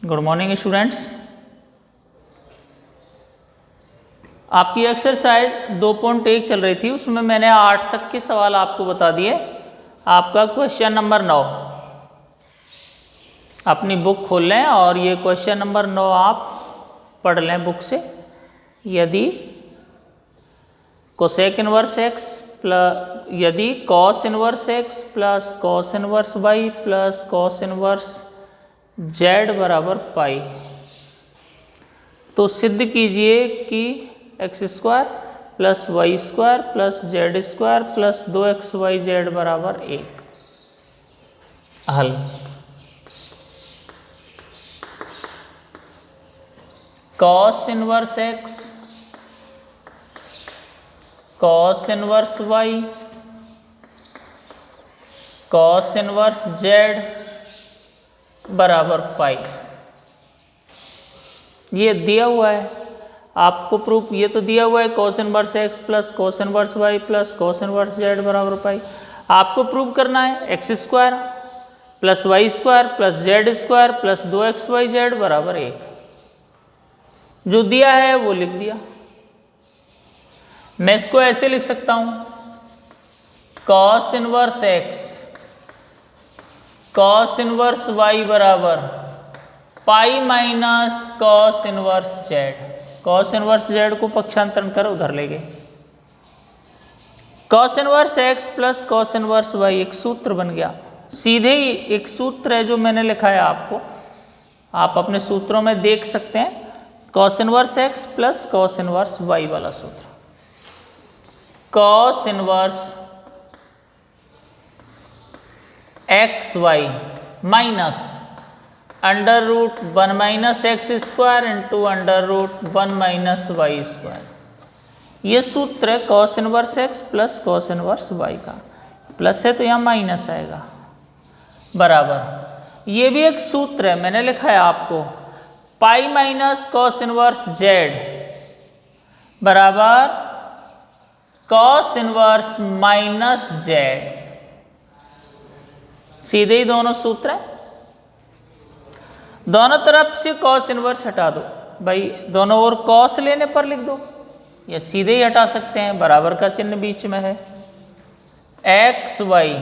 Good morning students. आपकी exercise 2.1 चल रही थी, उसमें मैंने 8 तक के सवाल आपको बता दिए। आपका क्वेश्चन नंबर 9, अपनी बुक खोल लें और ये क्वेश्चन नंबर 9 आप पढ़ लें बुक से। यदि कोसेक इनवर्स एक्स प्लस यदि cos inverse x plus cos inverse y plus cos inverse z बराबर पाई, तो सिद्ध कीजिए कि x square plus y square plus z square plus 2xyz बराबर 1। हल। Cos inverse x cos inverse y cos inverse z बराबर pi, ये दिया हुआ है आपको प्रूफ। ये तो दिया हुआ है cos inverse x plus cos inverse y plus cos inverse z बराबर पाई। आपको प्रूव करना है x square plus y square plus z square plus 2xyz बराबर 1। जो दिया है वो लिख दिया। मैं इसको ऐसे लिख सकता हूं, cos inverse x cos inverse y बराबर pi minus cos inverse z. Cos inverse z को पक्षांतरण कर उधर ले गए। Cos inverse x plus cos inverse y एक सूत्र बन गया। सीधे ही एक सूत्र है जो मैंने लिखा है आपको, आप अपने सूत्रों में देख सकते हैं। Cos inverse x plus cos inverse y वाला सूत्र, cos inverse x y minus under root 1 minus x square into under root 1 minus y square. ये सूत्र है cos inverse x plus cos inverse y का। प्लस है तो यहाँ minus आएगा, बराबर। ये भी एक सूत्र है, मैंने लिखा है आपको, पाई माइनस कॉस इनवर्स जेड बराबर कॉस इनवर्स माइनस जेड। सीधे ही दोनों सूत्र है। दोनों तरफ से कॉस इनवर्स हटा दो भाई, दोनों ओर कॉस लेने पर लिख दो, या सीधे ही हटा सकते हैं, बराबर का चिन्ह बीच में है। X y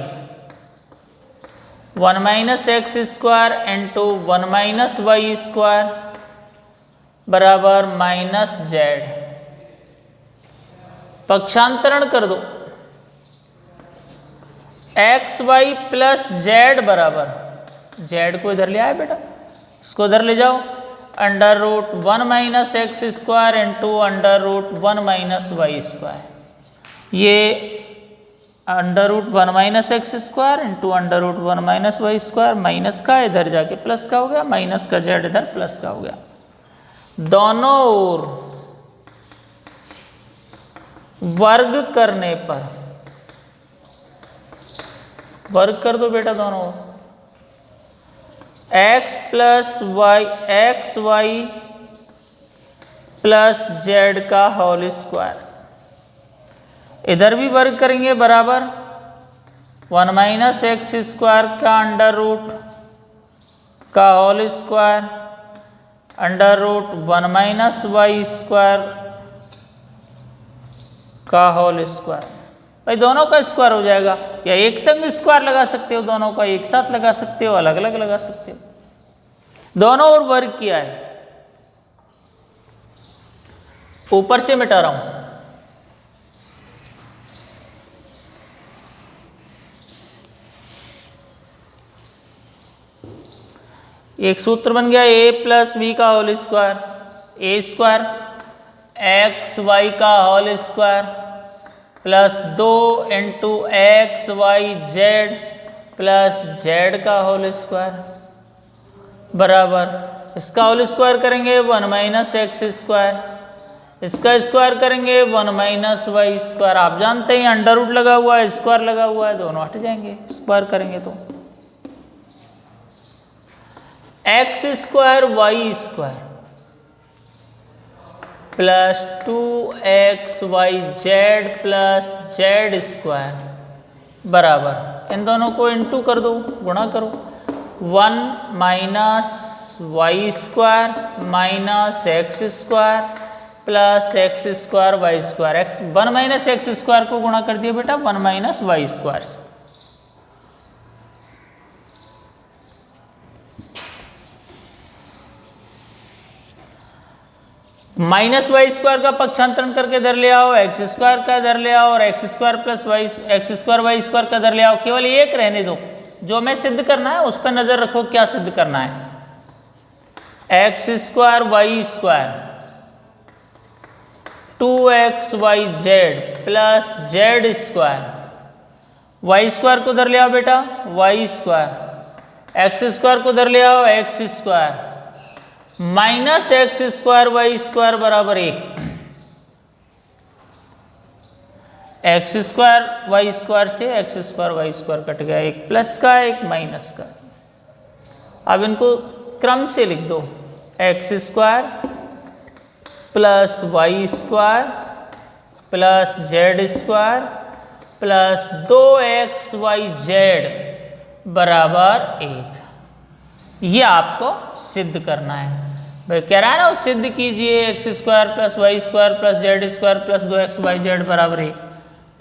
1 minus x square into 1 minus y square बराबर माइनस जेड। पक्षांतरण कर दो, एक्स वाई प्लस जेड बराबर, जेड को इधर ले आए बेटा, इसको इधर ले जाओ, under root 1 minus x square into under root 1 minus y square. ये under root 1 minus x square into under root 1 minus y square, minus का इधर जाके प्लस का हो गया, माइनस का जेड इधर प्लस का हो गया। दोनों ओर वर्ग करने पर, वर्ग कर दो बेटा दोनों ओर, x plus y x y plus z का होल स्क्वायर, इधर भी वर्ग करेंगे, बराबर 1 माइनस एक्स स्क्वायर का अंडर रूट का whole square under root 1 minus y square का होल स्क्वायर। भाई दोनों का स्क्वायर हो जाएगा, या एक संग स्क्वायर लगा सकते हो, दोनों का एक साथ लगा सकते हो, अलग अलग लगा सकते हो। दोनों ओर वर्ग किया है, ऊपर से मिटा रहा हूं। एक सूत्र बन गया ए प्लस बी का whole square, a square x y का whole square plus 2 into x y z plus z का होल स्क्वायर बराबर, इसका होल स्क्वायर करेंगे 1 माइनस एक्स स्क्वायर, इसका स्क्वायर करेंगे 1 माइनस वाई स्क्वायर। आप जानते हैं अंडर रूट लगा हुआ है, स्क्वायर लगा हुआ है, दोनों हट जाएंगे स्क्वायर करेंगे तो। X square y square plus 2xyz plus z square बराबर, इन दोनों को इंटू कर दो, गुणा करो, 1 minus y square minus x square plus x square y square. X 1 minus x square को गुणा कर दिया बेटा 1 माइनस वाई स्क्वायर से। माइनस वाई स्क्वायर का पक्षांतरण करके इधर ले आओ, एक्स स्क्वायर का इधर ले आओ और x square plus y x square y square का इधर ले आओ। केवल एक रहने दो, जो हमें सिद्ध करना है उस पर नजर रखो, क्या सिद्ध करना है। X square y square 2xyz plus z square, y square को इधर ले आओ बेटा वाई स्क्वायर, एक्स स्क्वायर को इधर ले आओ x square minus x square y square बराबर 1। एक्स स्क्वायर वाई स्क्वायर से x square y square cut गया, एक प्लस का एक माइनस का। अब इनको क्रम से लिख दो, x square plus y square plus z square plus 2xyz बराबर 1। ये आपको सिद्ध करना है भाई, कह रहा है ना सिद्ध कीजिए x square plus y square plus z square plus 2xyz बराबर 1।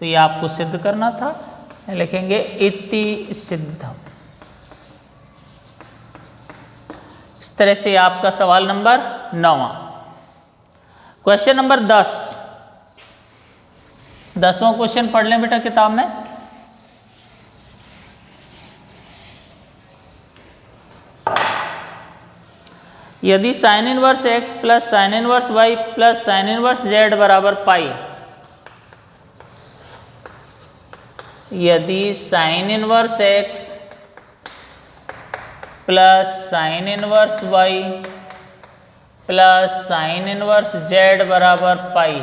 तो ये आपको सिद्ध करना था, लिखेंगे इति सिद्धम। इस तरह से आपका सवाल नंबर 9। क्वेश्चन नंबर 10वां क्वेश्चन पढ़ लें बेटा किताब में। यदि sine inverse x plus sine inverse y plus sine inverse z बराबर पाई, यदि sine inverse x plus sine inverse y plus sine inverse z बराबर पाई,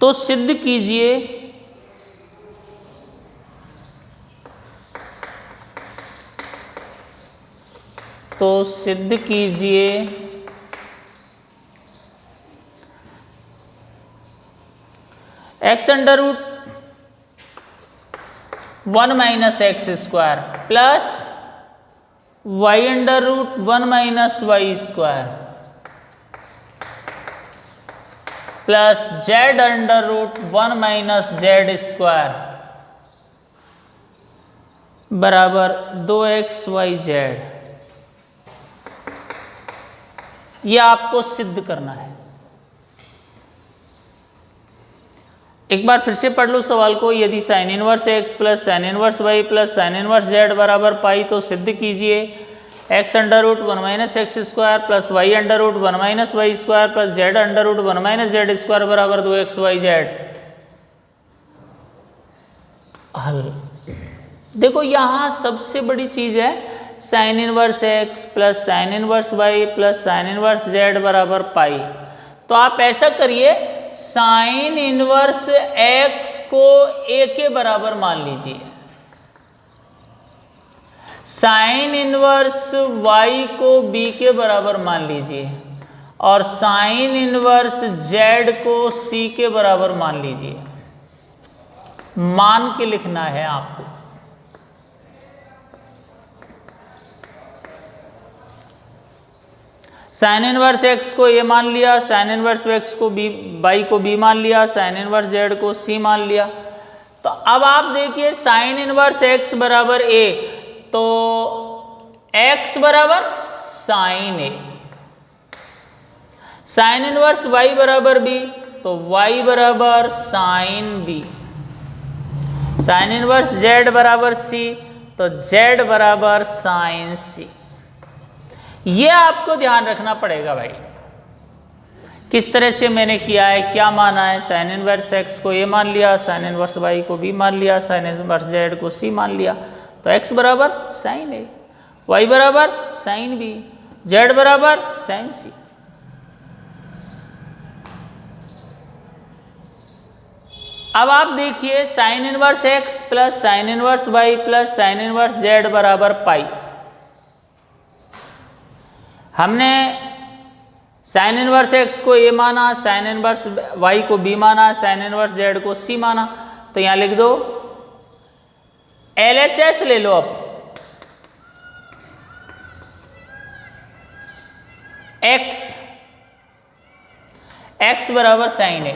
तो सिद्ध कीजिए x under root 1 minus x square plus y under root 1 minus y square plus z under root 1 minus z square बराबर 2xyz। ये आपको सिद्ध करना है। एक बार फिर से पढ़ लो सवाल को। यदि sine inverse x plus sine inverse y plus sine inverse z बराबर पाई, तो सिद्ध कीजिए x under root 1 minus x square plus y under root 1 minus y square plus z under root 1 minus z square बराबर 2xyz। हल देखो, यहाँ सबसे बड़ी चीज है sine inverse x plus sine inverse y plus sine inverse z बराबर pi. तो आप ऐसा करिए, साइन इनवर्स एक्स को ए के बराबर मान लीजिए, साइन इनवर्स वाई को बी के बराबर मान लीजिए और साइन इनवर्स जेड को सी के बराबर मान लीजिए। मान के लिखना है आपको। साइन इनवर्स एक्स को ए मान लिया, साइन इनवर्स एक्स को बी वाई को बी मान लिया, साइन इनवर्स जेड को सी मान लिया। तो अब आप देखिए साइन इनवर्स एक्स बराबर ए, तो एक्स बराबर sine a, sine inverse y बराबर बी, तो वाई बराबर sine b, sine inverse z बराबर सी, तो जेड बराबर साइन सी। ये आपको ध्यान रखना पड़ेगा भाई, किस तरह से मैंने किया है, क्या माना है। साइन इनवर्स एक्स को ए मान लिया, साइन इनवर्स वाई को बी मान लिया, साइन इनवर्स जेड को सी मान लिया। तो एक्स बराबर साइन ए, वाई बराबर साइन बी, जेड बराबर साइन सी। अब आप देखिए sign inverse x plus sine inverse y plus sine inverse z बराबर पाई। हमने साइन इनवर्स एक्स को ए माना, साइन इनवर्स वाई को बी माना, साइन इनवर्स जेड को सी माना। तो यहां लिख दो LHS ले लो। अब एक्स बराबर साइन ए,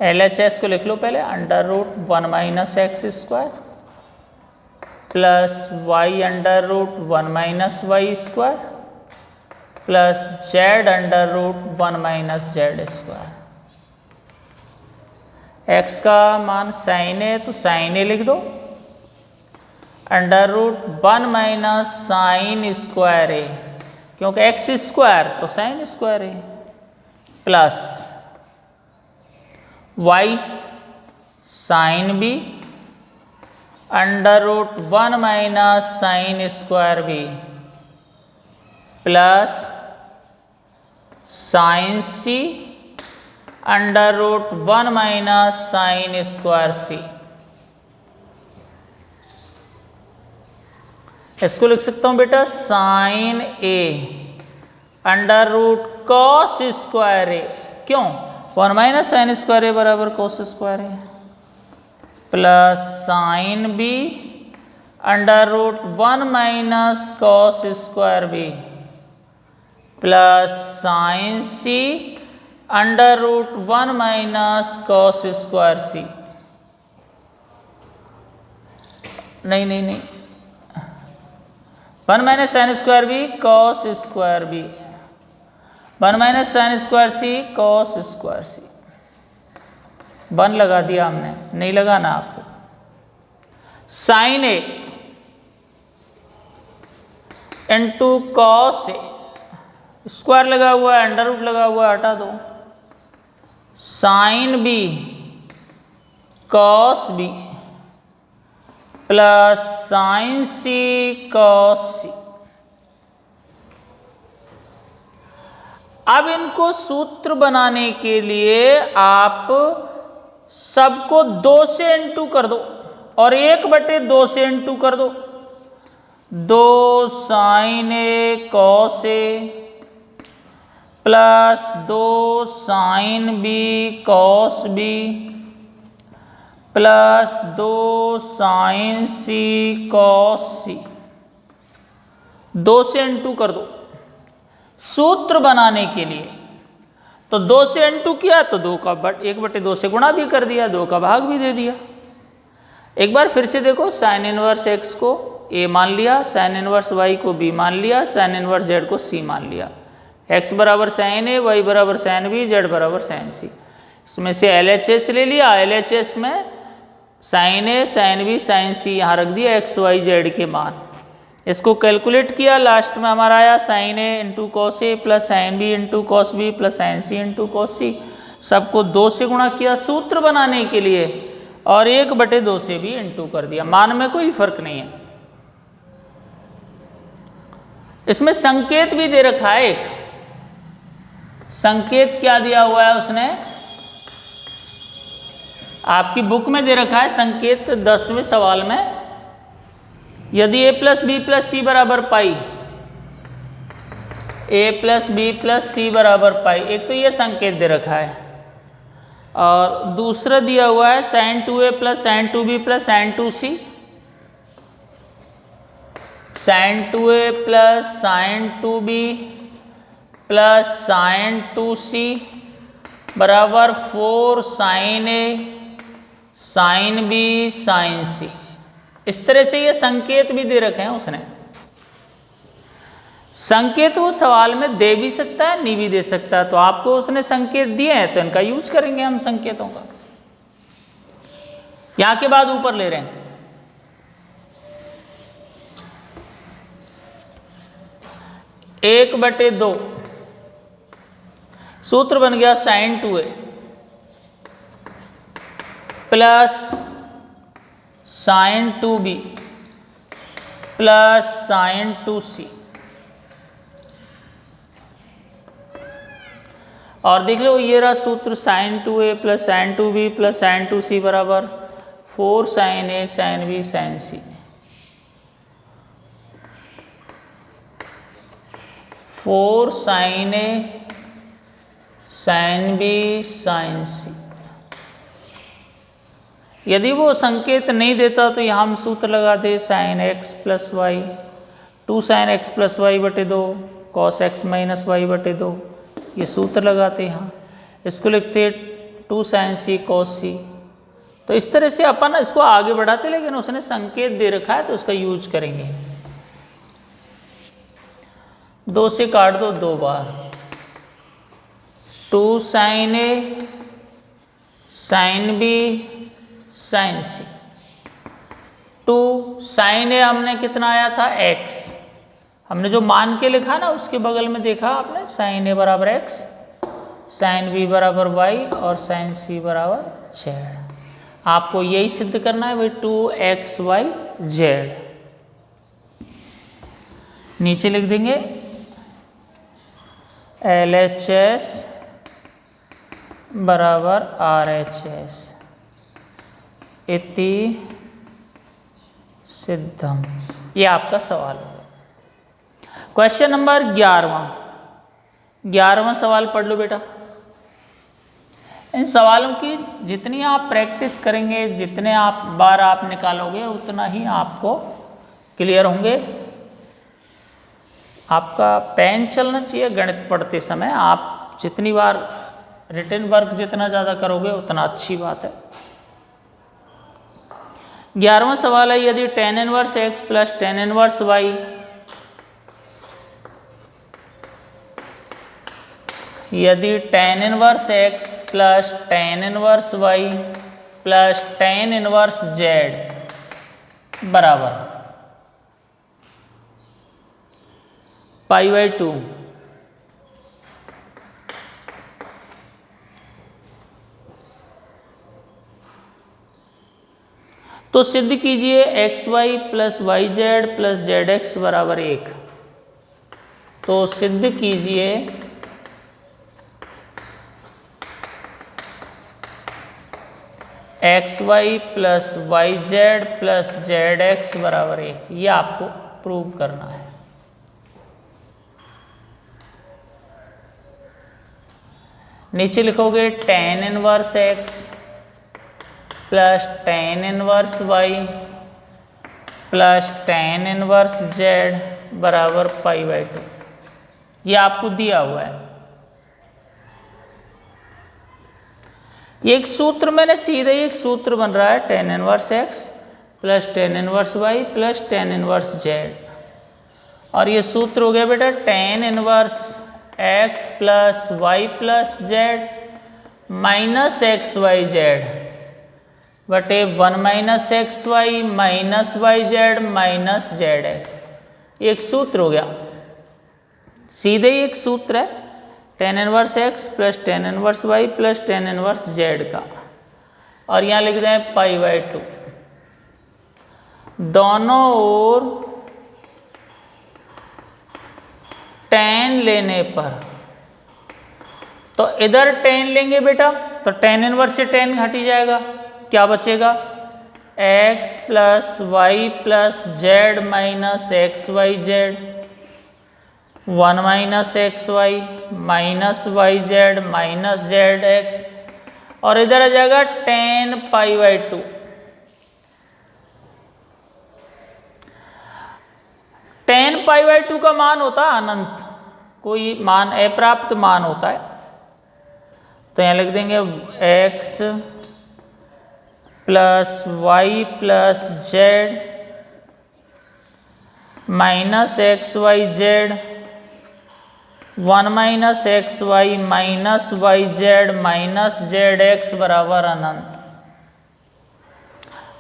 LHS को लिख लो पहले, under root 1 minus x square plus y under root 1 minus y square plus z under root 1 minus z square. X का मान साइन ए तो साइन ए लिख दो, under root 1 minus sine square A, क्योंकि एक्स स्क्वायर तो sine square A, plus y sine B under root 1 minus sine square B plus sine C under root 1 minus sine square सी। इसको लिख सकता हूं बेटा sine A under root cos square A, क्यों 1 minus sine square A बराबर cos square A, plus sine B under root 1 minus cos square B plus sine C under root 1 minus cos square C. नहीं 1 minus sine square B cos square B, 1 minus sine square C cos square C. 1 लगा दिया हमने, नहीं लगाना आपको। Sine A into cos A, square लगा हुआ है, अंडर रूट लगा हुआ है, हटा दो। Sine B cos B plus sine C cos C. अब इनको सूत्र बनाने के लिए आप सबको 2 से इंटू कर दो और 1/2 से इंटू कर दो। 2 sine A cos A plus 2 sine B cos B plus 2 sine C cos C. 2 से इंटू कर दो सूत्र बनाने के लिए। तो 2 से इंटू किया तो 1/2 से गुणा भी कर दिया, 2 का भाग भी दे दिया। एक बार फिर से देखो, साइन इनवर्स एक्स को ए मान लिया, साइन इनवर्स वाई को बी मान लिया, साइन इनवर्स जेड को सी मान लिया। एक्स बराबर साइन ए, वाई बराबर साइन बी, जेड बराबर साइन सी। इसमें से LHS ले लिया, LHS में sign a sine b sine सी यहाँ रख दिया, एक्स वाई जेड के मान। इसको कैलकुलेट किया, लास्ट में हमारा आया sine A into cos A plus sine B into cos B plus sine C into cos C. सबको 2 से गुणा किया सूत्र बनाने के लिए और 1/2 से भी इंटू कर दिया। मान में कोई फर्क नहीं है। इसमें संकेत भी दे रखा है, एक संकेत क्या दिया हुआ है उसने, आपकी बुक में दे रखा है संकेत 10वें सवाल में। यदि a प्लस बी प्लस सी बराबर पाई, a प्लस बी प्लस सी बराबर पाई, एक तो ये संकेत दे रखा है और दूसरा दिया हुआ है sine 2a plus sine 2b plus sine 2c, sine 2a plus sine 2b plus sine 2c बराबर 4 sine a sine b sine c. इस तरह से ये संकेत भी दे रखे हैं उसने। संकेत वो सवाल में दे भी सकता है, नहीं भी दे सकता है, तो आपको उसने संकेत दिए हैं तो इनका यूज करेंगे हम संकेतों का। यहां के बाद ऊपर ले रहे हैं, एक बटे 2 सूत्र बन गया sine 2a plus sine 2b plus sine 2c। और देख लो ये रहा सूत्र sine 2a plus sine 2b plus sine 2c बराबर 4 sine a sine b sine c। 4 sine a sine b sine c। यदि वो संकेत नहीं देता तो यहाँ हम सूत्र लगा दे sine x plus y 2 sin x plus y बटे 2 cos x माइनस वाई बटे 2, ये सूत्र लगाते हैं। यहाँ इसको लिखते 2 sin c cos c। तो इस तरह से अपन इसको आगे बढ़ाते, लेकिन उसने संकेत दे रखा है तो उसका यूज करेंगे। 2 से काट दो 2 बार, 2 sin a sin b sin c। 2 sin a हमने कितना आया था x, हमने जो मान के लिखा ना उसके बगल में देखा आपने, sin a बराबर x, sin b बराबर y और sin c बराबर z। आपको यही सिद्ध करना है भाई, 2xy z। नीचे लिख देंगे LHS बराबर RHS इति सिद्धम। ये आपका सवाल होगा। क्वेश्चन नंबर 11वां सवाल पढ़ लो बेटा। इन सवालों की जितनी आप प्रैक्टिस करेंगे, जितने आप बार आप निकालोगे, उतना ही आपको क्लियर होंगे। आपका पेन चलना चाहिए गणित पढ़ते समय। आप जितनी बार रिटन वर्क जितना ज़्यादा करोगे उतना अच्छी बात है। 11वां सवाल है, यदि tan inverse x plus tan inverse y यदि tan inverse x plus tan inverse y plus tan inverse z बराबर π/2, तो सिद्ध कीजिए xy plus yz plus zx बराबर 1। तो सिद्ध कीजिए xy plus yz plus zx बराबर 1। ये आपको प्रूव करना है। नीचे लिखोगे tan inverse x plus tan inverse y plus tan inverse z बराबर π/2। ये आपको दिया हुआ है। ये एक सूत्र, मैंने सीधे एक सूत्र बन रहा है, tan inverse x plus tan inverse y plus tan inverse z। और ये सूत्र हो गया बेटा tan inverse x plus y plus z minus xyz बटे 1 minus xy minus yz minus zx। एक सूत्र हो गया, सीधे ही एक सूत्र है tan inverse x plus tan inverse y plus tan inverse z का। और यहाँ लिख दें π/2। दोनों ओर tan लेने पर, तो इधर tan लेंगे बेटा तो tan इनवर्स से tan हट ही जाएगा, क्या बचेगा x plus y plus z minus xyz 1 minus xy minus yz minus zx, और इधर आ जाएगा tan π/2। tan π/2 का मान होता है अनंत, कोई मान अप्राप्त मान होता है। तो यहाँ लिख देंगे x plus y plus z minus xyz 1 minus xy minus yz minus zx बराबर अनंत।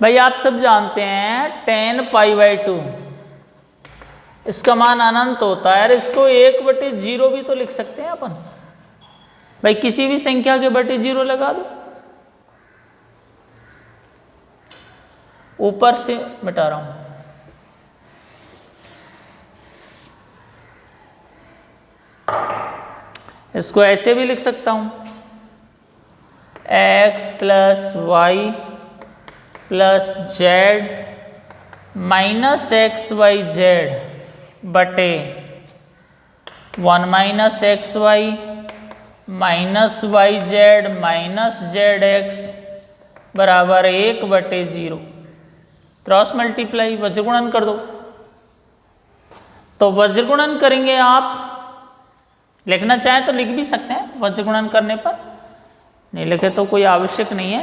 भाई आप सब जानते हैं tan π/2 इसका मान अनंत होता है। और इसको 1/0 भी तो लिख सकते हैं अपन। भाई किसी भी संख्या के बटे 0 लगा दो। ऊपर से मिटा रहा हूं, इसको ऐसे भी लिख सकता हूं x plus y plus z minus xyz बटे 1 minus xy minus yz minus zx बराबर 1/0। क्रॉस मल्टीप्लाई वज्रगुणन कर दो। तो वज्र गुणन करेंगे आप, लिखना चाहें तो लिख भी सकते हैं वज्र गुणन करने पर, नहीं लिखे तो कोई आवश्यक नहीं है।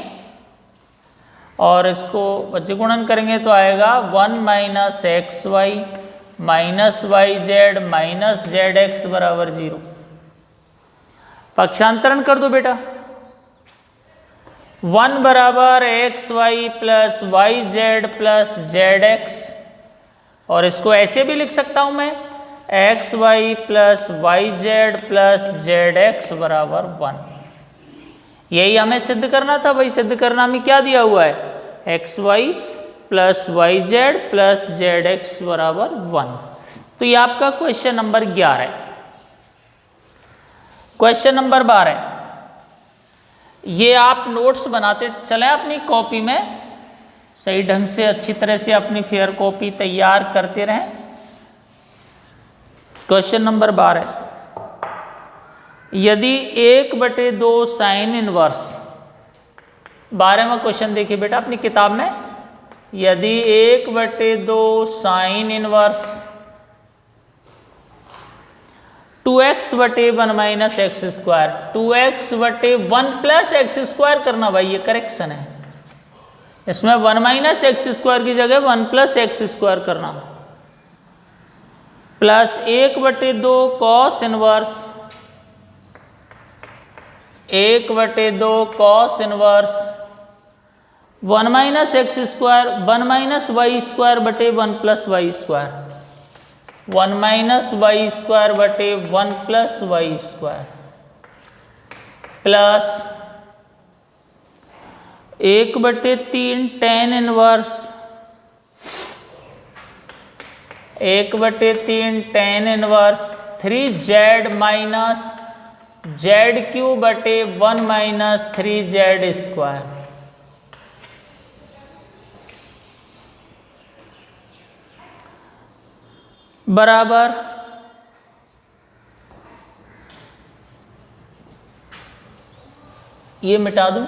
और इसको वज्र गुणन करेंगे तो आएगा 1 minus x y minus y z minus z x बराबर 0। पक्षांतरण कर दो बेटा, 1 बराबर x y plus y z plus z x, और इसको ऐसे भी लिख सकता हूं मैं x y plus y z plus z x बराबर 1। यही हमें सिद्ध करना था भाई। सिद्ध करना में क्या दिया हुआ है, x y plus y z plus z x बराबर 1। तो ये आपका क्वेश्चन नंबर 11 है। क्वेश्चन नंबर 12, ये आप नोट्स बनाते चलें अपनी कॉपी में, सही ढंग से अच्छी तरह से अपनी फेयर कॉपी तैयार करते रहें। क्वेश्चन नंबर 12, यदि 1/2 साइन इनवर्स, 12वां क्वेश्चन देखिए बेटा अपनी किताब में, यदि 1/2 sine inverse 2x/1 minus x square, 2x/1 plus x square करना भाई, ये करेक्शन है। इसमें 1 माइनस एक्स स्क्वायर की जगह 1 प्लस एक्स स्क्वायर करना, plus 1/2 cos inverse 1/2 cos inverse 1 minus x square 1 minus y square बटे 1 plus y square, 1 minus y square बटे 1 plus y square, plus 1/3 tan inverse 1/3 tan inverse 3z minus z cube बटे 1 minus 3z square, बराबर ये मिटा दूं,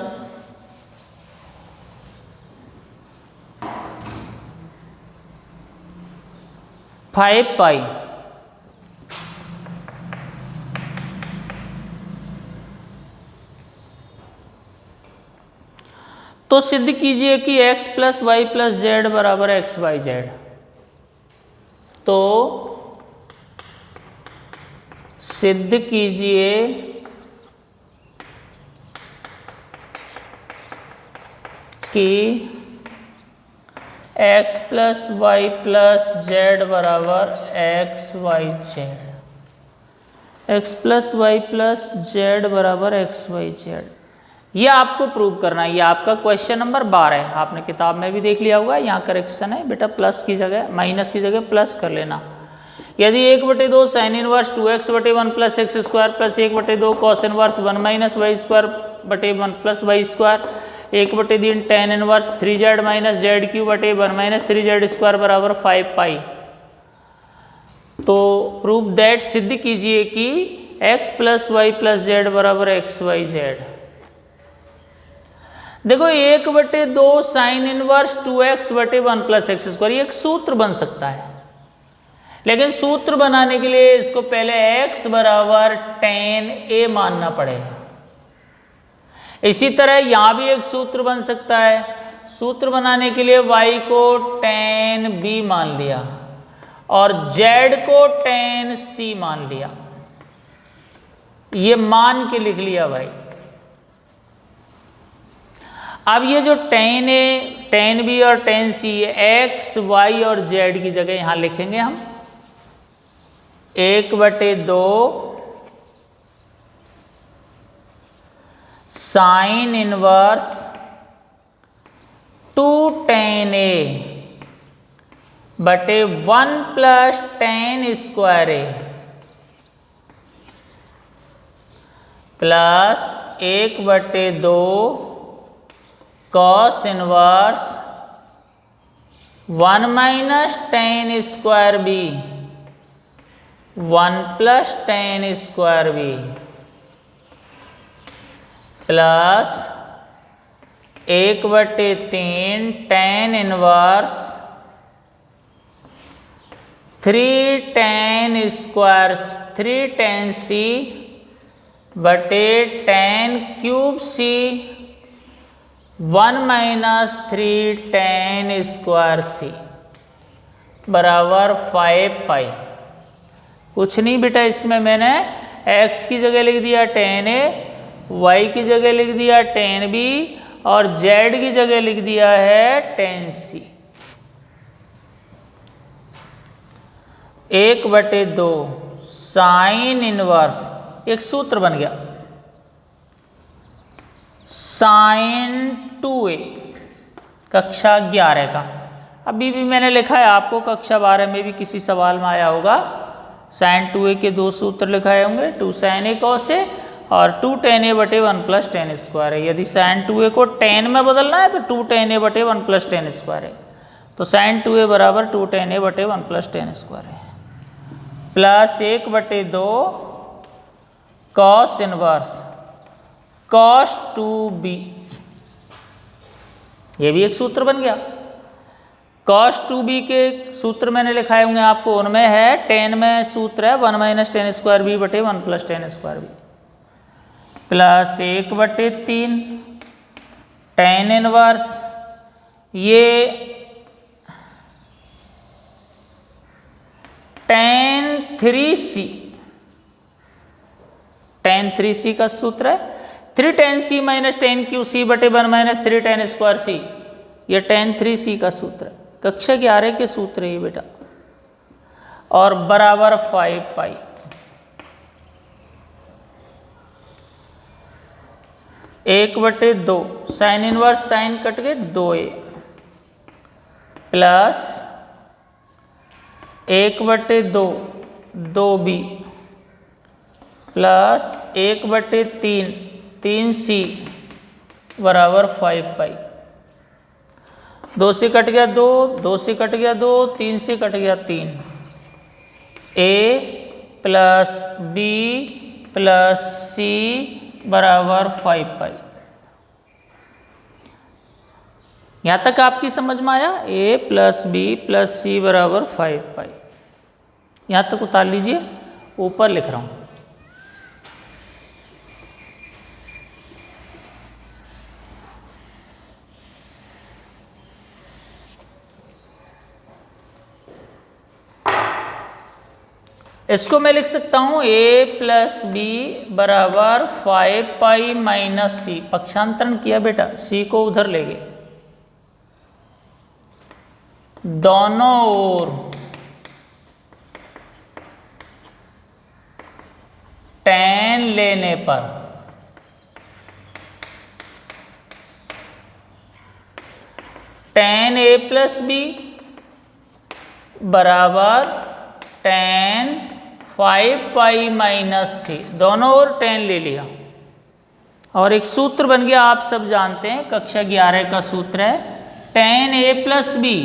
five pi तो सिद्ध कीजिए कि x plus y plus z बराबर एक्स वाई जेड। तो सिद्ध कीजिए कि x plus y plus z बराबर x y z, x plus y plus z बराबर एक्स वाई जेड। ये आपको प्रूव करना है। ये आपका क्वेश्चन नंबर 12 है, आपने किताब में भी देख लिया होगा। यहाँ करेक्शन है बेटा, प्लस की जगह माइनस की जगह प्लस कर लेना। यदि 1/2 sine inverse 2x/1 plus x square plus 1/2 cos inverse 1 minus y square बटे 1 plus y square 1/3 tan inverse 3z minus z cube बटे 1 माइनस 3z स्क्वायर बराबर 5 पाई। तो प्रूव दैट, सिद्ध कीजिए कि x plus y plus z बराबर x y z. देखो 1/2 sine inverse 2x/1 plus x square, ये एक सूत्र बन सकता है, लेकिन सूत्र बनाने के लिए इसको पहले x बराबर tan a मानना पड़ेगा। इसी तरह यहां भी एक सूत्र बन सकता है। सूत्र बनाने के लिए y को tan b मान लिया और z को tan c मान लिया। ये मान के लिख लिया भाई। अब ये जो tan a tan b और tan c x y और z की जगह यहां लिखेंगे हम 1/2 साइन इनवर्स 2 tan a बटे 1 plus tan square a plus 1/2 cos inverse 1 minus tan square b 1 plus tan square b plus 1/3 tan inverse 3 tan c बटे tan cube c 1 minus 3 tan square c बराबर 5 पाई। कुछ नहीं बेटा, इसमें मैंने x की जगह लिख दिया tan a, y की जगह लिख दिया tan b और z की जगह लिख दिया है tan c। 1/2 साइन इनवर्स, एक सूत्र बन गया साइन 2a कक्षा 11 का। अभी भी मैंने लिखा है, आपको कक्षा 12 में भी किसी सवाल में आया होगा। साइन 2a के दो सूत्र लिखाए होंगे, 2 sin a cos a और 2 tan a बटे 1 प्लस tan स्क्वायर है। यदि साइन 2a को tan में बदलना है तो 2 tan a बटे 1 प्लस tan स्क्वायर है। तो साइन 2a बराबर 2 tan a बटे 1 प्लस tan स्क्वायर है plus 1/2 cos inverse cos 2b, ये भी एक सूत्र बन गया। cos 2b के सूत्र मैंने लिखाए होंगे आपको, उनमें है tan में सूत्र है 1 माइनस tan स्क्वायर b बटे 1 plus tan square b plus 1/3 tan inverse, ये tan 3c, tan 3c का सूत्र है 3 tan c minus tan Q c बटे 1 माइनस 3 tan स्क्वायर c, ये tan 3c का सूत्र है। कक्षा 11 के सूत्र है ये बेटा, और बराबर 5 पाई। एक बटे 2 साइन इनवर्स साइन कट गए 2a plus 1/2 2b plus 1/3 3c बराबर 5 पाई। 2 से कट गया 2, 2 से कट गया 2, 3 से कट गया 3, a plus b plus c बराबर 5 पाई। यहां तक आपकी समझ में आया? a plus b plus c बराबर 5 पाई। यहां तक उतार लीजिए, ऊपर लिख रहा हूं। इसको मैं लिख सकता हूं a प्लस बी बराबर 5 पाई माइनस सी। पक्षांतरण किया बेटा, c को उधर ले गए, दोनों ओर tan लेने पर tan a प्लस बी बराबर tan 5 पाई माइनस सी, दोनों ओर tan ले लिया और एक सूत्र बन गया, आप सब जानते हैं, कक्षा 11 का सूत्र है tan a प्लस बी।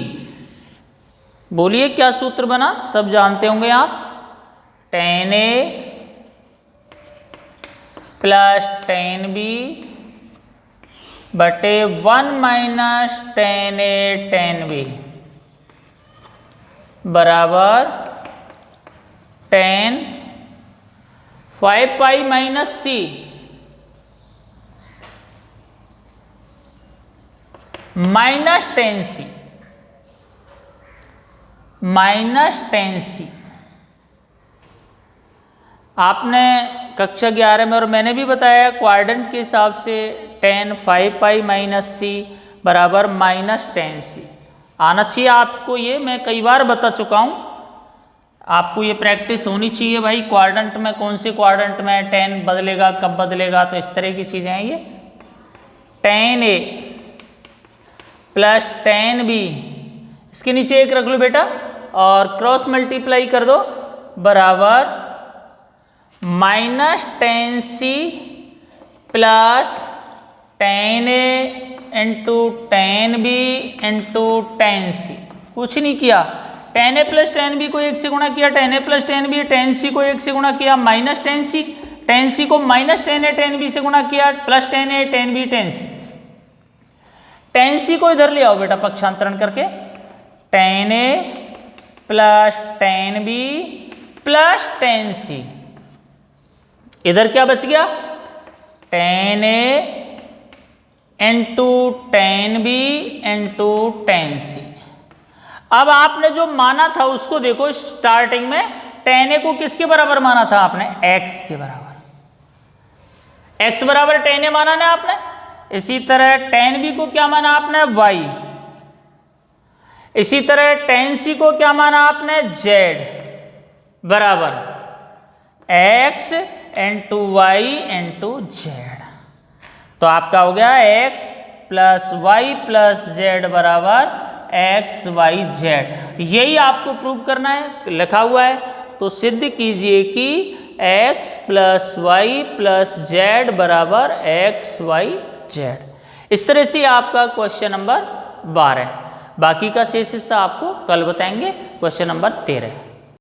बोलिए क्या सूत्र बना, सब जानते होंगे आप, tan a plus tan b बटे 1 minus tan a tan b बराबर tan 5 pi minus C minus tan c minus tan c। आपने कक्षा 11 में और मैंने भी बताया क्वाड्रेंट के हिसाब से tan 5 पाई माइनस सी बराबर माइनस tan c आना चाहिए आपको। ये मैं कई बार बता चुका हूँ, आपको ये प्रैक्टिस होनी चाहिए भाई। क्वाड्रेंट में कौन से क्वाड्रेंट में tan बदलेगा, कब बदलेगा, तो इस तरह की चीज़ें हैं ये। tan a plus tan b, इसके नीचे एक रख लो बेटा और क्रॉस मल्टीप्लाई कर दो, बराबर minus tan c plus tan a into tan b into tan c। कुछ नहीं किया, tan a plus tan b को 1 से गुणा किया, tan a plus tan b, tan c को 1 से गुणा किया, माइनस tan c को minus tan a tan b से गुणा किया, plus tan a tan b tan c। tan c को इधर ले आओ बेटा पक्षांतरण करके, tan a plus tan B plus tan C. इधर क्या बच गया, tan A into tan B into tan C. अब आपने जो माना था उसको देखो, स्टार्टिंग में टेन ए को किसके बराबर माना था आपने, एक्स के बराबर। एक्स बराबर टेन ए माना ना आपने। इसी तरह टेन बी को क्या माना आपने, वाई। इसी तरह टेन सी को क्या माना आपने, जेड बराबर x into y into z. तो आपका हो गया x plus y plus z बराबर एक्स वाई जेड। यही आपको प्रूव करना है, लिखा हुआ है। तो सिद्ध कीजिए कि x plus y plus z बराबर एक्स वाई जेड। इस तरह से आपका क्वेश्चन नंबर 12। बाकी का शेष हिस्सा आपको कल बताएंगे, क्वेश्चन नंबर 13।